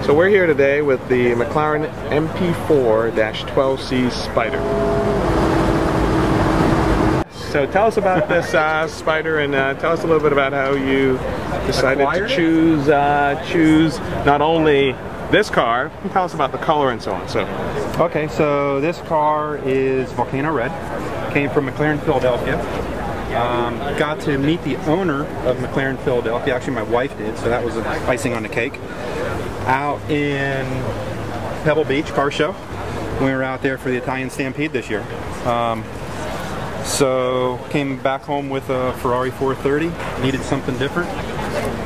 So we're here today with the Mclaren MP4-12C Spyder. So tell us about this Spyder, and tell us a little bit about how you decided to choose not only this car, tell us about the color and so on. Okay, so this car is Volcano Red. Came from McLaren Philadelphia. Got to meet the owner of McLaren Philadelphia. Actually, my wife did, so that was an icing on the cake. Out in Pebble Beach Car Show. We were out there for the Italian Stampede this year. So came back home with a Ferrari 430. Needed something different,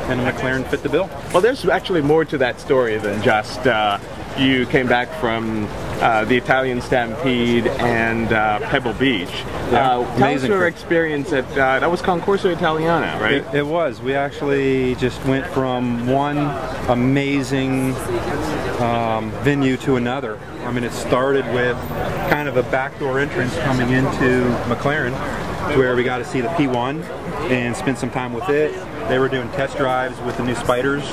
and a McLaren fit the bill. Well, there's actually more to that story than just you came back from the Italian Stampede and Pebble Beach. Tell us your experience at, that was Concorso Italiana, right? It was. We actually just went from one amazing venue to another. I mean, it started with kind of a backdoor entrance coming into McLaren, to where we got to see the P1 and spend some time with it. They were doing test drives with the new Spyders.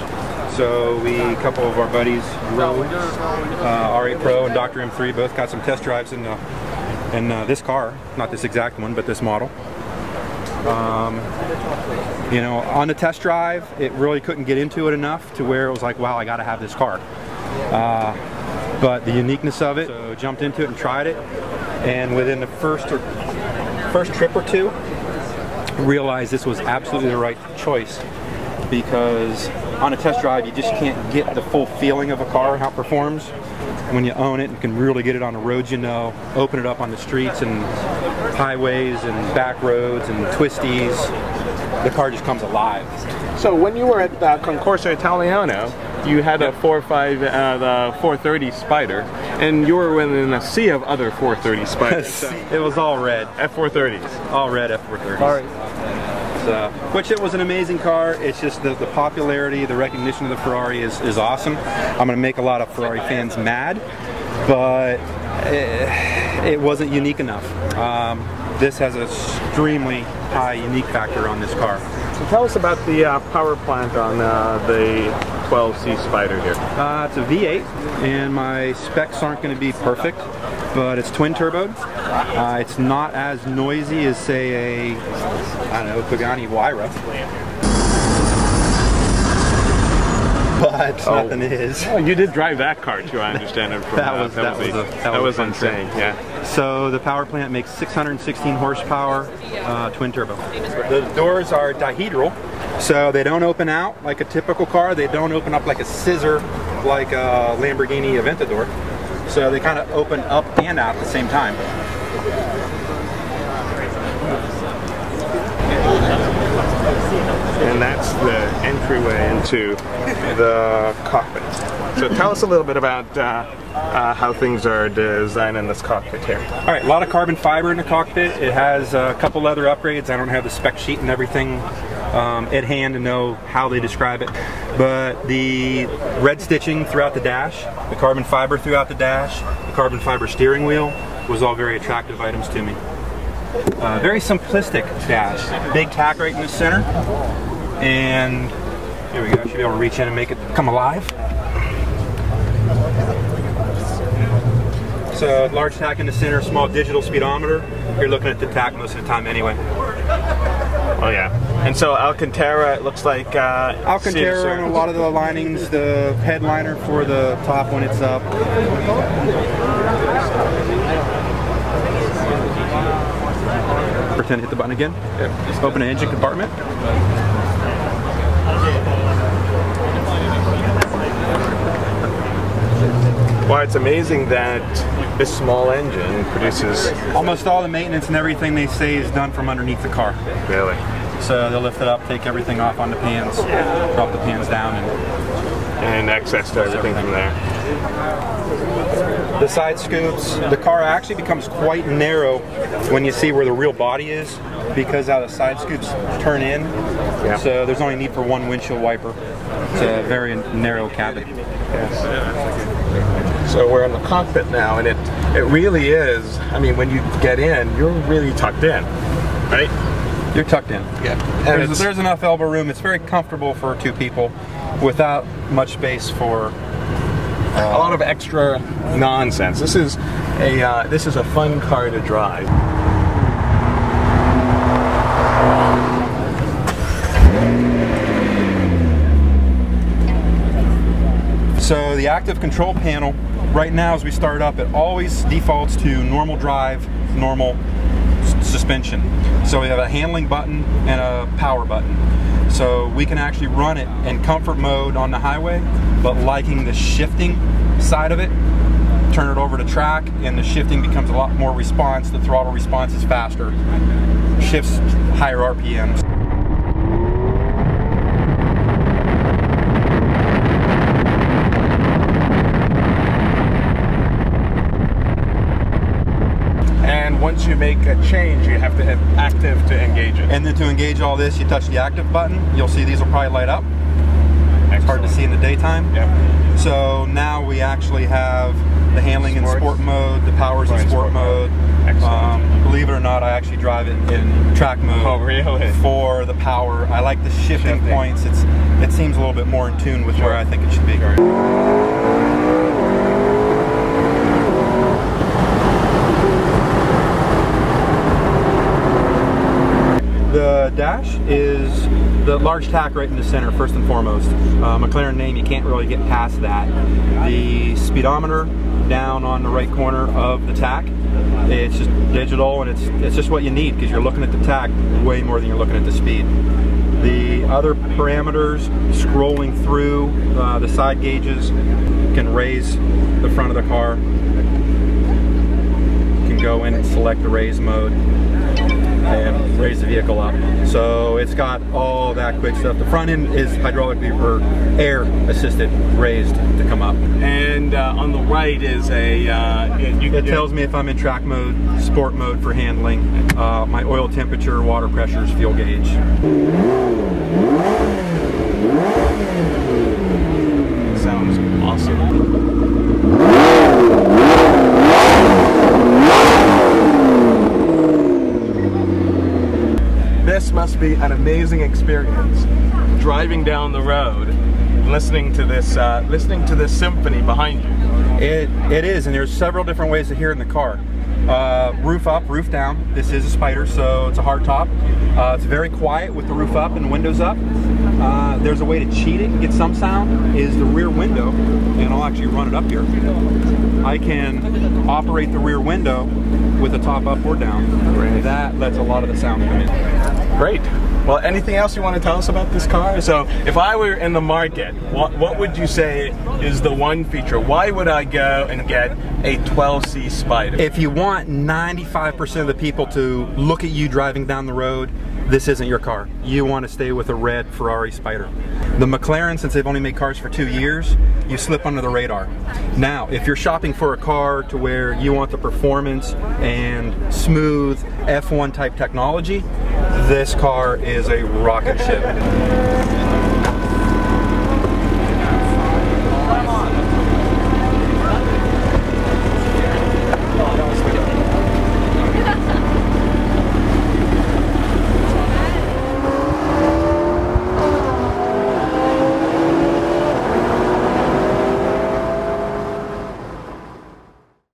So a couple of our buddies, R8 Pro and Dr. M3, both got some test drives in this car. Not this exact one, but this model. You know, on the test drive, it really couldn't get into it enough to where it was like, wow, I got to have this car. But the uniqueness of it, so jumped into it and tried it. And within the first trip or two, realized this was absolutely the right choice. Because on a test drive, you just can't get the full feeling of a car, how it performs. When you own it and can really get it on the roads, you know, open it up on the streets and highways and back roads and twisties, the car just comes alive. So when you were at Concorso Italiano, you had a 430 Spyder, and you were within a sea of other 430 Spyders. It was all red. F430s. All red F430s. All right. Which it was an amazing car. It's just the popularity, the recognition of the Ferrari is awesome. I'm going to make a lot of Ferrari fans mad, but it wasn't unique enough. This has an extremely high unique factor on this car. So tell us about the power plant on the 12C Spyder here. It's a V8, and my specs aren't going to be perfect, but it's twin turboed. It's not as noisy as, say, a, I don't know, Pagani Huayra, but nothing is. Oh, you did drive that car too, I understand. From, that was insane. Yeah. So the power plant makes 616 horsepower, twin turbo. The doors are dihedral, so they don't open out like a typical car. They don't open up like a scissor, like a Lamborghini Aventador. So they kind of open up and out at the same time. And that's the entryway into the cockpit. So tell us a little bit about how things are designed in this cockpit here. All right, a lot of carbon fiber in the cockpit. It has a couple leather upgrades. I don't have the spec sheet and everything at hand to know how they describe it. But the red stitching throughout the dash, the carbon fiber throughout the dash, the carbon fiber steering wheel was all very attractive items to me. Very simplistic dash. Big tack right in the center. And here we go. I should be able to reach in and make it come alive. So large tack in the center, small digital speedometer. You're looking at the tack most of the time anyway. Oh yeah. And so Alcantara, it looks like Alcantara on a lot of the linings, the headliner for the top when it's up. Pretend to hit the button again. Yep. Just open an engine compartment. Well, it's amazing that this small engine produces... Almost all the maintenance and everything they say is done from underneath the car. Really? So they'll lift it up, take everything off on the pans, drop the pans down, and access to everything from there. The side scoops, the car actually becomes quite narrow when you see where the real body is, because how the side scoops turn in. Yeah. So there's only need for one windshield wiper. It's a very narrow cabin. Yes. So we're in the cockpit now, and it really is, I mean, when you get in, you're really tucked in, right? You're tucked in. Yeah. And there's enough elbow room. It's very comfortable for two people without much space for A lot of extra nonsense. This is a fun car to drive. So the active control panel, right now as we start up, it always defaults to normal drive, normal suspension. So we have a handling button and a power button. So we can actually run it in comfort mode on the highway, but liking the shifting side of it, turn it over to track, and the shifting becomes a lot more response. The throttle response is faster, shifts higher RPMs. Once you make a change, you have to hit active to engage it. And then to engage all this, you touch the active button. You'll see these will probably light up. It's hard to see in the daytime. Yep. So now we actually have the handling in sport mode, the power's in sport mode. Believe it or not, I actually drive it in track mode. Oh, really? For the power. I like the shifting points. It seems a little bit more in tune with where I think it should be. The dash is the large tack right in the center, first and foremost. McLaren name, you can't really get past that. The speedometer down on the right corner of the tack, it's just digital, and it's just what you need because you're looking at the tack way more than you're looking at the speed. The other parameters, scrolling through the side gauges, can raise the front of the car, can go in and select the raise mode and raise the vehicle up. So it's got all that quick stuff. The front end is hydraulically or air assisted raised to come up. And on the right is it tells me if I'm in track mode, sport mode for handling, my oil temperature, water pressures, fuel gauge. Sounds awesome. This must be an amazing experience, driving down the road, listening to this symphony behind you. It is, and there's several different ways to hear it in the car. Roof up, roof down. This is a Spyder, so it's a hard top. It's very quiet with the roof up and the windows up. There's a way to cheat it and get some sound, is the rear window, and I'll actually run it up here. I can operate the rear window with the top up or down. Great. That lets a lot of the sound come in. Great. Well, anything else you want to tell us about this car? So, if I were in the market, what would you say is the one feature? Why would I go and get a 12C Spyder? If you want 95% of the people to look at you driving down the road, this isn't your car. You want to stay with a red Ferrari Spyder. The McLaren, since they've only made cars for 2 years, you slip under the radar. Now, if you're shopping for a car to where you want the performance and smooth F1 type technology, this car is a rocket ship.